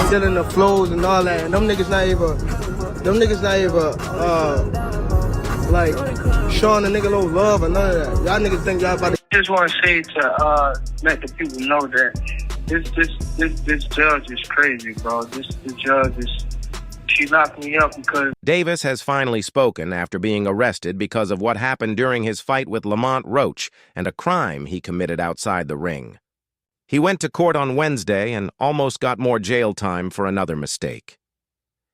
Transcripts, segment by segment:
Stealing the flows and all that, and them niggas not even, like, showing a nigga no love or none of that. Y'all niggas think y'all about to... I just want to say to let the people know that this judge is crazy, bro. This judge is... She locked me up because... Davis has finally spoken after being arrested because of what happened during his fight with Lamont Roach and a crime he committed outside the ring. He went to court on Wednesday and almost got more jail time for another mistake.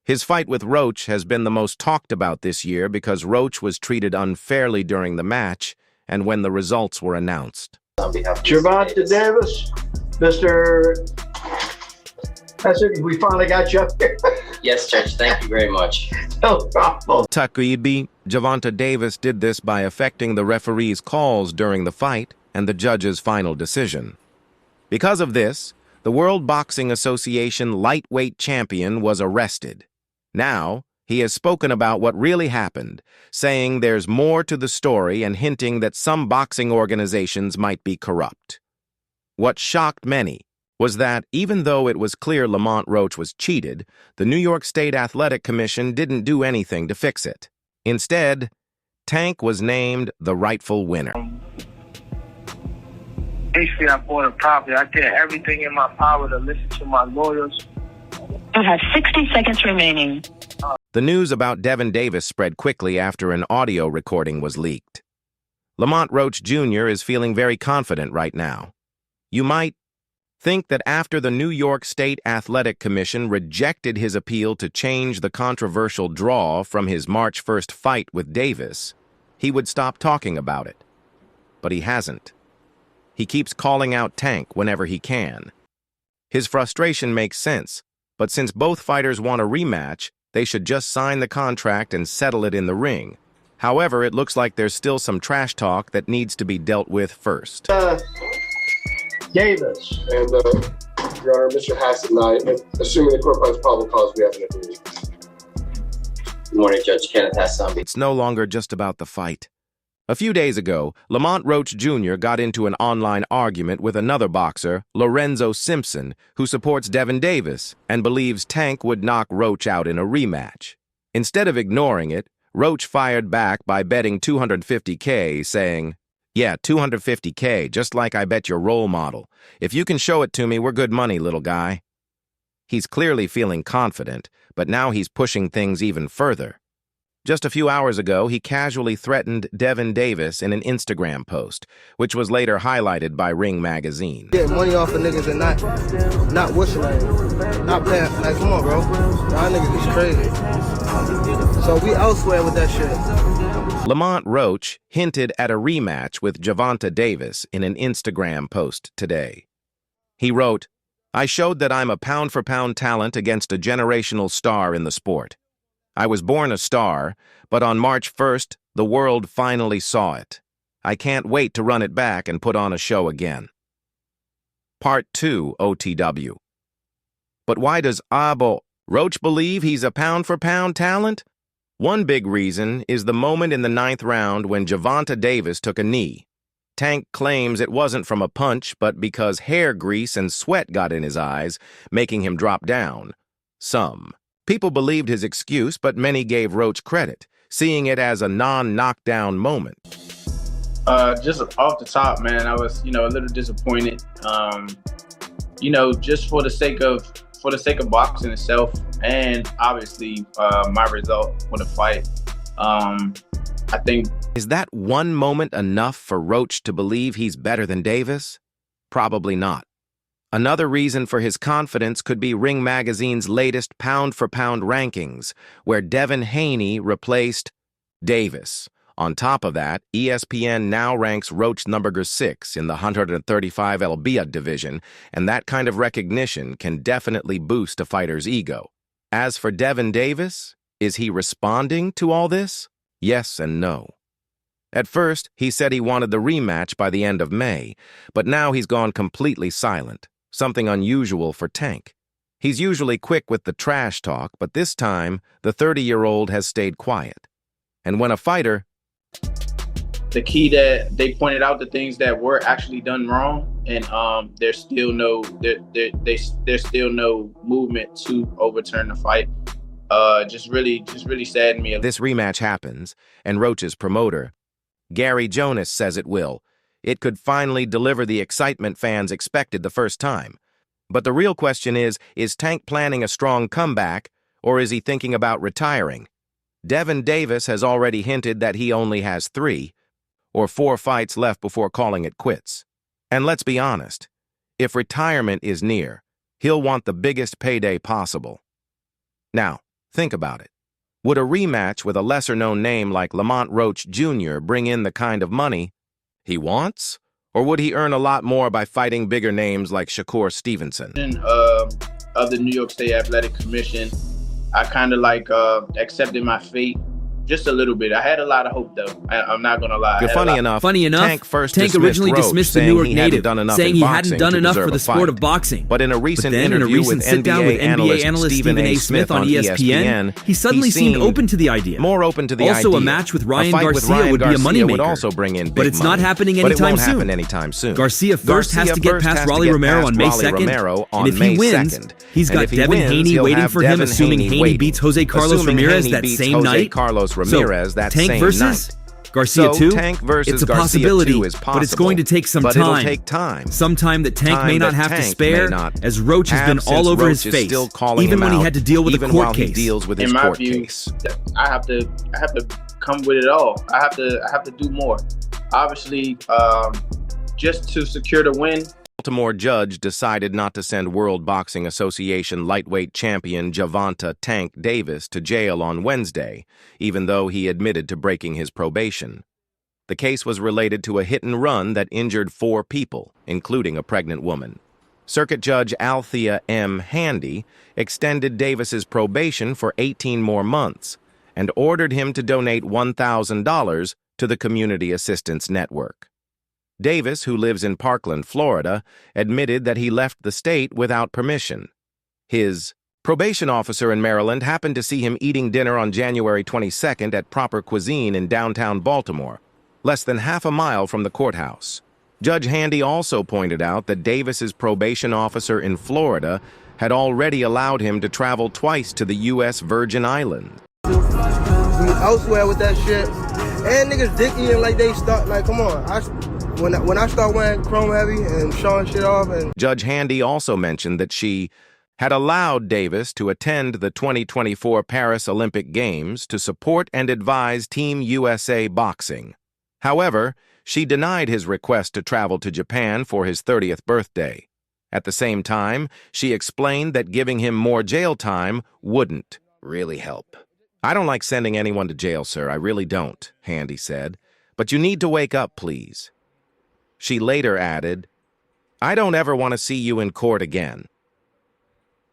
His fight with Roach has been the most talked about this year because Roach was treated unfairly during the match and when the results were announced. GervontaDavis, Mr. President, we finally got you up here. Yes, Judge. Thank you very much. No problem. Takibi, Gervonta did this by affecting the referee's calls during the fight and the judge's final decision. Because of this, the World Boxing Association lightweight champion was arrested. Now, he has spoken about what really happened, saying there's more to the story and hinting that some boxing organizations might be corrupt. What shocked many was that, even though it was clear Lamont Roach was cheated, the New York State Athletic Commission didn't do anything to fix it. Instead, Tank was named the rightful winner. Basically, I bought a property. I did everything in my power to listen to my lawyers. You have 60 seconds remaining. The news about GervontaDavis spread quickly after an audio recording was leaked. Lamont Roach Jr. is feeling very confident right now. You might think that after the New York State Athletic Commission rejected his appeal to change the controversial draw from his March 1st fight with Davis, he would stop talking about it. But he hasn't. He keeps calling out Tank whenever he can. His frustration makes sense, but since both fighters want a rematch, they should just sign the contract and settle it in the ring. However, it looks like there's still some trash talk that needs to be dealt with first. Davis. And, Your Honor, Mr. Hassan and I, assuming the court finds probable cause, we have an agreement. Good morning, Judge Kenneth Hassan. It's no longer just about the fight. A few days ago, Lamont Roach Jr. got into an online argument with another boxer, Lorenzo Simpson, who supports GervontaDavis and believes Tank would knock Roach out in a rematch. Instead of ignoring it, Roach fired back by betting $250K, saying, "Yeah, $250K, just like I bet your role model. If you can show it to me, we're good money, little guy." He's clearly feeling confident, but now he's pushing things even further. Just a few hours ago, he casually threatened GervontaDavis in an Instagram post, which was later highlighted by Ring magazine. Get money off of niggas and not whistling, not playing. Like, come on, bro. Y'all niggas is crazy. So we elsewhere with that shit. Lamont Roach hinted at a rematch with GervontaDavis in an Instagram post today. He wrote, "I showed that I'm a pound-for-pound talent against a generational star in the sport. I was born a star, but on March 1st, the world finally saw it. I can't wait to run it back and put on a show again." Part 2, OTW. But why does Roach believe he's a pound-for-pound talent? One big reason is the moment in the 9th round when GervontaDavis took a knee. Tank claims it wasn't from a punch, but because hair grease and sweat got in his eyes, making him drop down. Some people believed his excuse, but many gave Roach credit, seeing it as a non-knockdown moment. Just off the top, man, I was, a little disappointed. Just for the sake of boxing itself, and obviously my result for the fight. I think. Is that one moment enough for Roach to believe he's better than Davis? Probably not. Another reason for his confidence could be Ring Magazine's latest pound-for-pound rankings, where Devin Haney replaced Davis. On top of that, ESPN now ranks Roach number 6 in the 135 lb division, and that kind of recognition can definitely boost a fighter's ego. As for GervontaDavis, is he responding to all this? Yes and no. At first, he said he wanted the rematch by the end of May, but now he's gone completely silent. Something unusual for Tank. He's usually quick with the trash talk, but this time, the 30-year-old has stayed quiet. And when a fighter... The key that they pointed out the things that were actually done wrong, and there's still no there's still no movement to overturn the fight. Just really saddened me. This rematch happens, and Roach's promoter, Gary Jonas, says it will. It could finally deliver the excitement fans expected the first time. But the real question is Tank planning a strong comeback, or is he thinking about retiring? GervontaDavis has already hinted that he only has 3 or 4 fights left before calling it quits. And let's be honest, if retirement is near, he'll want the biggest payday possible. Now, think about it. Would a rematch with a lesser-known name like Lamont Roach Jr. bring in the kind of money he wants? Or would he earn a lot more by fighting bigger names like Shakur Stevenson? Of the New York State Athletic Commission, I kind of accepted my fate just a little bit. I had a lot of hope, though. I'm not gonna lie. Funny enough, Tank originally dismissed the Newark native, saying he hadn't done enough for the sport of boxing. But in a recent interview with NBA analyst Stephen A. Smith on ESPN, he suddenly seemed open to the idea. More open to the idea. Also, a match with Ryan Garcia would be a moneymaker. Would also bring in big but it's not money. happening But it anytime won't soon. happen anytime soon. Garcia first has to get past Raleigh Romero on May 2nd, and if he wins, he's got Devin Haney waiting for him, assuming Haney beats Jose Carlos Ramirez that same night. So, Tank versus Garcia too? It's a possibility, but it's going to take some time. Some time that Tank may not have to spare, as Roach has been all over his face, even when he had to deal with a court case. In my view, I have to come with it all. I have to do more. Obviously, just to secure the win. Baltimore judge decided not to send World Boxing Association lightweight champion Gervonta "Tank" Davis to jail on Wednesday, even though he admitted to breaking his probation. The case was related to a hit-and-run that injured 4 people, including a pregnant woman. Circuit Judge Althea M. Handy extended Davis's probation for 18 more months and ordered him to donate $1,000 to the Community Assistance Network. Davis, who lives in Parkland, Florida, admitted that he left the state without permission. His probation officer in Maryland happened to see him eating dinner on January 22nd at Proper Cuisine in downtown Baltimore, less than half a mile from the courthouse. Judge Handy also pointed out that Davis's probation officer in Florida had already allowed him to travel twice to the U.S. Virgin Islands. We elsewhere with that shit, and niggas dick eating like they start, like, come on. When I start wearing chrome heavy and showing shit off, and Judge Handy also mentioned that she had allowed Davis to attend the 2024 Paris Olympic Games to support and advise Team USA Boxing. However, she denied his request to travel to Japan for his 30th birthday. At the same time, she explained that giving him more jail time wouldn't really help. "I don't like sending anyone to jail, sir. I really don't," Handy said. "But you need to wake up, please." She later added, "I don't ever want to see you in court again."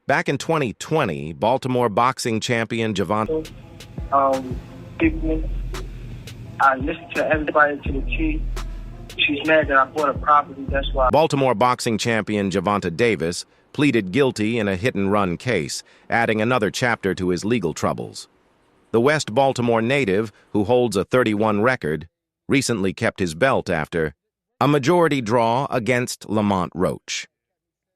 Back in 2020, Baltimore boxing champion Gervonta. People, I listen to everybody to the T. She's mad that I bought a property, that's why. Baltimore boxing champion GervontaDavis pleaded guilty in a hit-and-run case, adding another chapter to his legal troubles. The West Baltimore native, who holds a 31 record, recently kept his belt after a majority draw against Lamont Roach.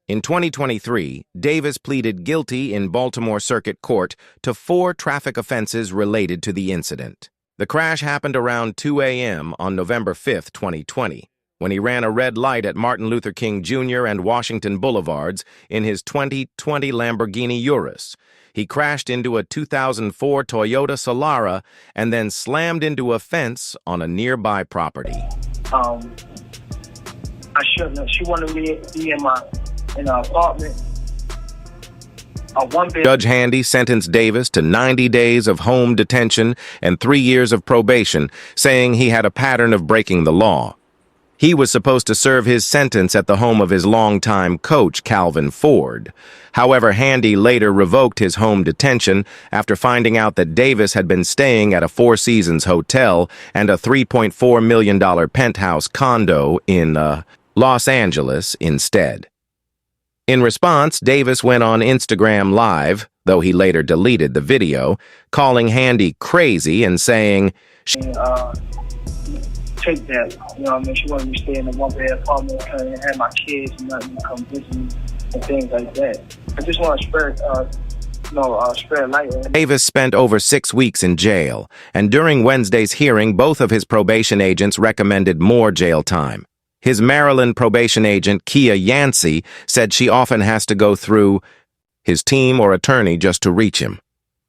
In 2023, Davis pleaded guilty in Baltimore Circuit Court to 4 traffic offenses related to the incident. The crash happened around 2 a.m. on November 5, 2020, when he ran a red light at Martin Luther King Jr. and Washington Boulevards in his 2020 Lamborghini Urus. He crashed into a 2004 Toyota Solara and then slammed into a fence on a nearby property. I shouldn't have. She wanted me to be in an apartment. A one-bed. Judge Handy sentenced Davis to 90 days of home detention and 3 years of probation, saying he had a pattern of breaking the law. He was supposed to serve his sentence at the home of his longtime coach, Calvin Ford. However, Handy later revoked his home detention after finding out that Davis had been staying at a Four Seasons hotel and a $3.4 million penthouse condo in Los Angeles instead. In response, Davis went on Instagram Live, though he later deleted the video, calling Handy crazy and saying, take that. You know what I mean? She wanted me to stay in a one-bed apartment and have my kids and nothing to come visit me and things like that. I just want to spread light. Davis spent over 6 weeks in jail, and during Wednesday's hearing, both of his probation agents recommended more jail time. His Maryland probation agent, Kia Yancey, said she often has to go through his team or attorney just to reach him.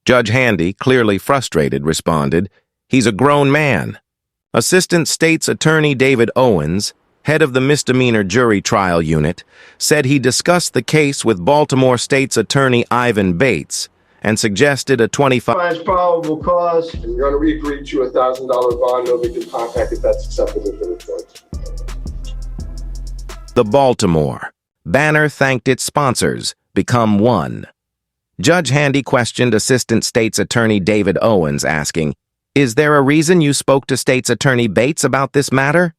Judge Handy, clearly frustrated, responded, "He's a grown man." Assistant State's Attorney David Owens, head of the misdemeanor jury trial unit, said he discussed the case with Baltimore State's Attorney Ivan Bates and suggested a $25 probable cause. And Your Honor, we agreed to a $1,000 bond, no legal contact if that's acceptable for the judge. The Baltimore banner thanked its sponsors, Become One. Judge Handy questioned Assistant State's Attorney David Owens, asking, "Is there a reason you spoke to State's Attorney Bates about this matter?"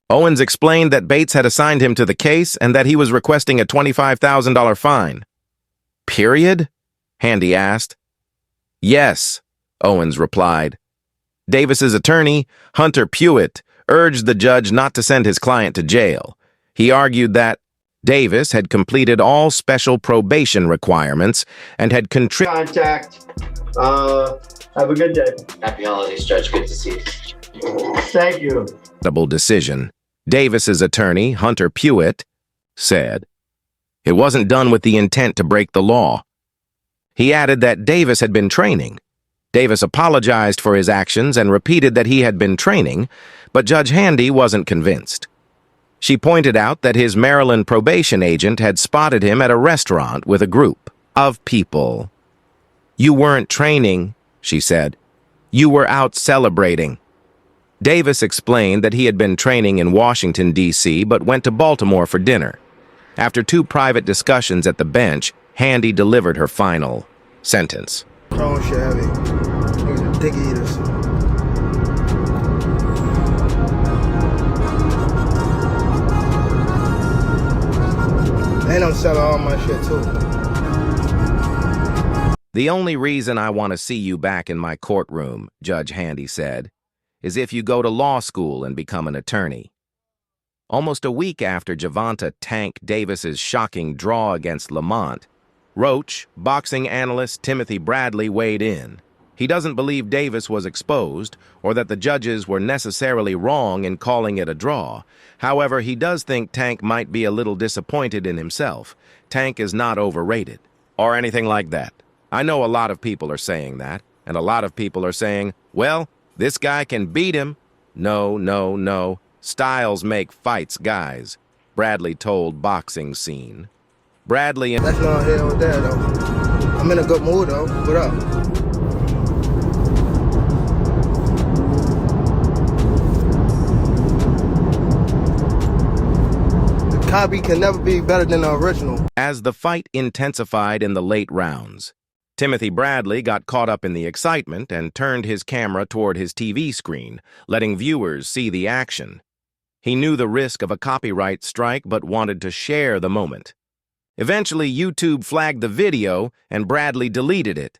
Owens explained that Bates had assigned him to the case and that he was requesting a $25,000 fine. "Period?" Handy asked. "Yes," Owens replied. Davis's attorney, Hunter Pewitt, urged the judge not to send his client to jail. He argued that Davis had completed all special probation requirements and had Contact. Have a good day. Happy holidays, Judge. Good to see you. Thank you. decision. Davis's attorney, Hunter Pewitt, said, "It wasn't done with the intent to break the law." He added that Davis had been training. Davis apologized for his actions and repeated that he had been training, but Judge Handy wasn't convinced. She pointed out that his Maryland probation agent had spotted him at a restaurant with a group of people. "You weren't training," she said. "You were out celebrating." Davis explained that he had been training in Washington, D.C., but went to Baltimore for dinner. After 2 private discussions at the bench, Handy delivered her final sentence. Chrome shit heavy. Niggas are dick eaters. And I'm selling all my shit too. "The only reason I want to see you back in my courtroom," Judge Handy said, "is if you go to law school and become an attorney." Almost a week after Gervonta tanked Davis's shocking draw against Lamont, Roach, boxing analyst Timothy Bradley weighed in. He doesn't believe Davis was exposed or that the judges were necessarily wrong in calling it a draw. However, he does think Tank might be a little disappointed in himself. Tank is not overrated or anything like that. I know a lot of people are saying that, and a lot of people are saying, well, this guy can beat him. No. Styles make fights, guys, Bradley told Boxing Scene. Bradley and... Let's not hell with that, though. I'm in a good mood, though. What up? The copy can never be better than the original. As the fight intensified in the late rounds, Timothy Bradley got caught up in the excitement and turned his camera toward his TV screen, letting viewers see the action. He knew the risk of a copyright strike but wanted to share the moment. Eventually, YouTube flagged the video and Bradley deleted it.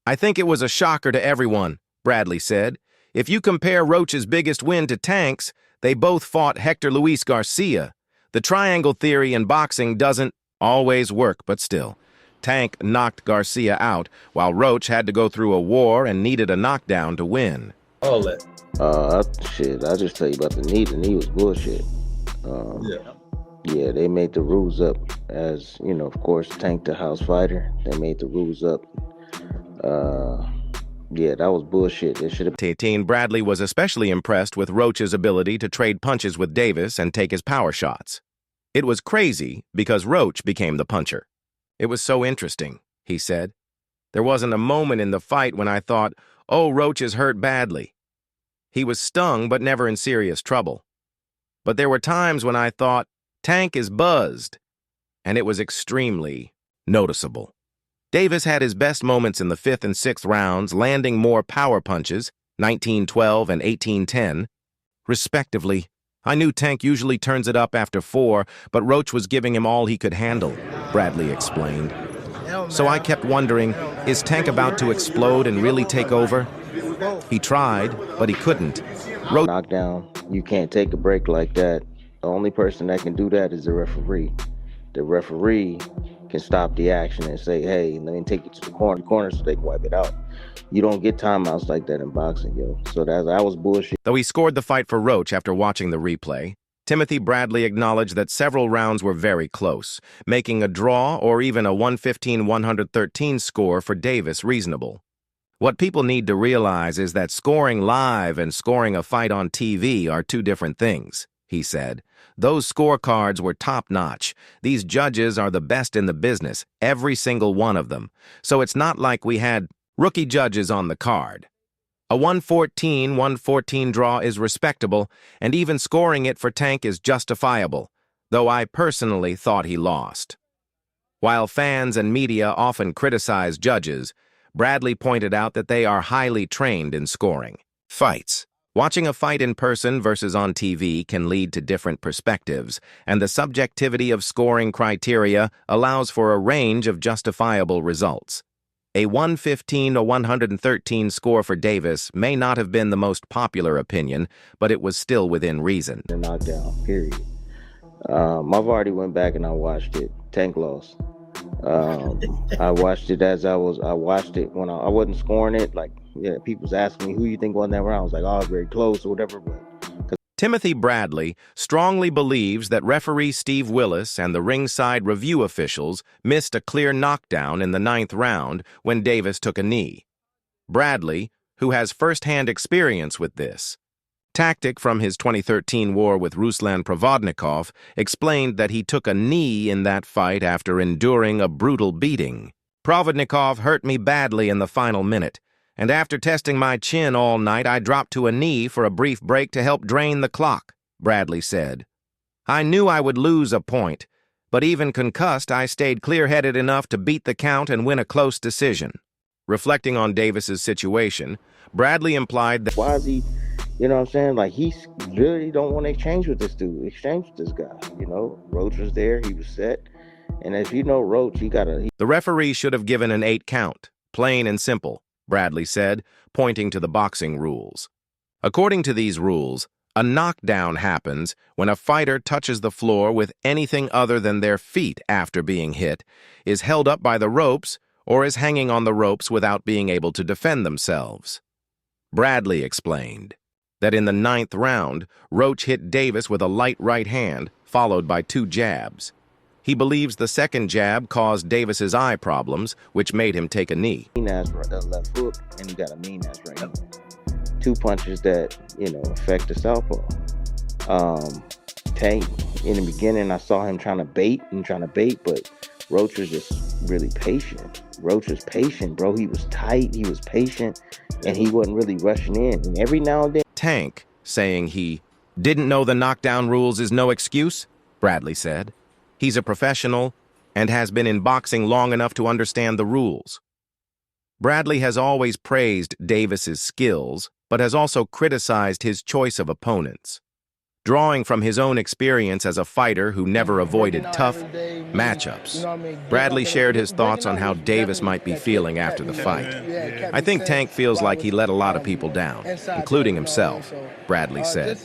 "I think it was a shocker to everyone," Bradley said. "If you compare Roach's biggest win to Tank's, they both fought Hector Luis Garcia. The triangle theory in boxing doesn't always work, but still. Tank knocked Garcia out, while Roach had to go through a war and needed a knockdown to win." All that. Shit, I'll just tell you about the knee. The knee was bullshit. Yeah, they made the rules up as, you know, of course, Tank the house fighter. They made the rules up. Yeah, that was bullshit. They should have... Bradley was especially impressed with Roach's ability to trade punches with Davis and take his power shots. "It was crazy because Roach became the puncher. It was so interesting," he said. "There wasn't a moment in the fight when I thought, oh, Roach is hurt badly. He was stung but never in serious trouble. But there were times when I thought, Tank is buzzed, and it was extremely noticeable." Davis had his best moments in the 5th and 6th rounds, landing more power punches, 19-12 and 18-10, respectively. "I knew Tank usually turns it up after 4, but Roach was giving him all he could handle," Bradley explained. "So I kept wondering, is Tank about to explode and really take over? He tried, but he couldn't." Knockdown. You can't take a break like that. The only person that can do that is the referee. The referee can stop the action and say, hey, let me take you to the corner so they can wipe it out. You don't get timeouts like that in boxing, yo. So that was bullshit. Though he scored the fight for Roach after watching the replay, Timothy Bradley acknowledged that several rounds were very close, making a draw or even a 115-113 score for Davis reasonable. What people need to realize is that scoring live and scoring a fight on TV are two different things, he said. Those scorecards were top-notch. These judges are the best in the business, every single one of them. So it's not like we had rookie judges on the card. A 114-114 draw is respectable, and even scoring it for Tank is justifiable, though I personally thought he lost. While fans and media often criticize judges, Bradley pointed out that they are highly trained in scoring fights. Watching a fight in person versus on TV can lead to different perspectives, and the subjectivity of scoring criteria allows for a range of justifiable results. A 115-113 score for Davis may not have been the most popular opinion, but it was still within reason. The knockdown, period. I've already went back and I watched it. Tank lost. I watched it I watched it when I wasn't scoring it. Like, yeah, people's asking me, who you think won that round? I was like, oh, very close or whatever. Timothy Bradley strongly believes that referee Steve Willis and the ringside review officials missed a clear knockdown in the 9th round when Davis took a knee. Bradley, who has first-hand experience with this tactic from his 2013 war with Ruslan Provodnikov, explained that he took a knee in that fight after enduring a brutal beating. Provodnikov hurt me badly in the final minute, and after testing my chin all night, I dropped to a knee for a brief break to help drain the clock, Bradley said. I knew I would lose a point, but even concussed, I stayed clear-headed enough to beat the count and win a close decision. Reflecting on Davis's situation, Bradley implied that... Why is he, you know what I'm saying? Like, he really don't want to exchange with this dude, exchange with this guy. You know, Roach was there, he was set. And as you know, Roach, The referee should have given an 8 count, plain and simple, Bradley said, pointing to the boxing rules. According to these rules, a knockdown happens when a fighter touches the floor with anything other than their feet after being hit, is held up by the ropes, or is hanging on the ropes without being able to defend themselves. Bradley explained that in the 9th round, Roach hit Davis with a light right hand, followed by 2 jabs. He believes the second jab caused Davis's eye problems, which made him take a knee. Left hook, and he got a mean ass right hand. 2 punches that, affect the southpaw. Tank, in the beginning, I saw him trying to bait, but Roach was just really patient. Roach was patient, bro. He was tight, he was patient, and he wasn't really rushing in. And every now and then... Tank, saying he didn't know the knockdown rules is no excuse, Bradley said. He's a professional and has been in boxing long enough to understand the rules. Bradley has always praised Davis's skills, but has also criticized his choice of opponents. Drawing from his own experience as a fighter who never avoided tough matchups, Bradley shared his thoughts on how Davis might be feeling after the fight. I think Tank feels like he let a lot of people down, including himself, Bradley said.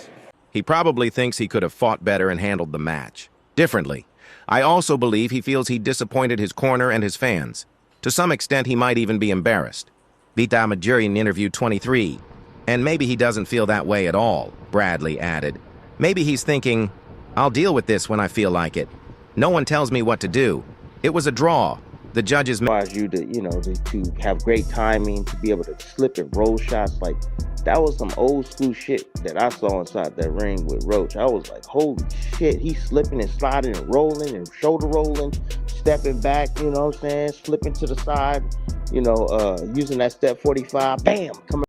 He probably thinks he could have fought better and handled the match differently. I also believe he feels he disappointed his corner and his fans. To some extent, he might even be embarrassed. Vita Majuri in interview 23. And maybe he doesn't feel that way at all, Bradley added. Maybe he's thinking, I'll deal with this when I feel like it. No one tells me what to do. It was a draw. The judges... requires you to have great timing, to be able to slip and roll shots. Like, that was some old school shit that I saw inside that ring with Roach. I was like, holy shit, he's slipping and sliding and rolling and shoulder rolling, stepping back, slipping to the side, using that step 45, bam, coming.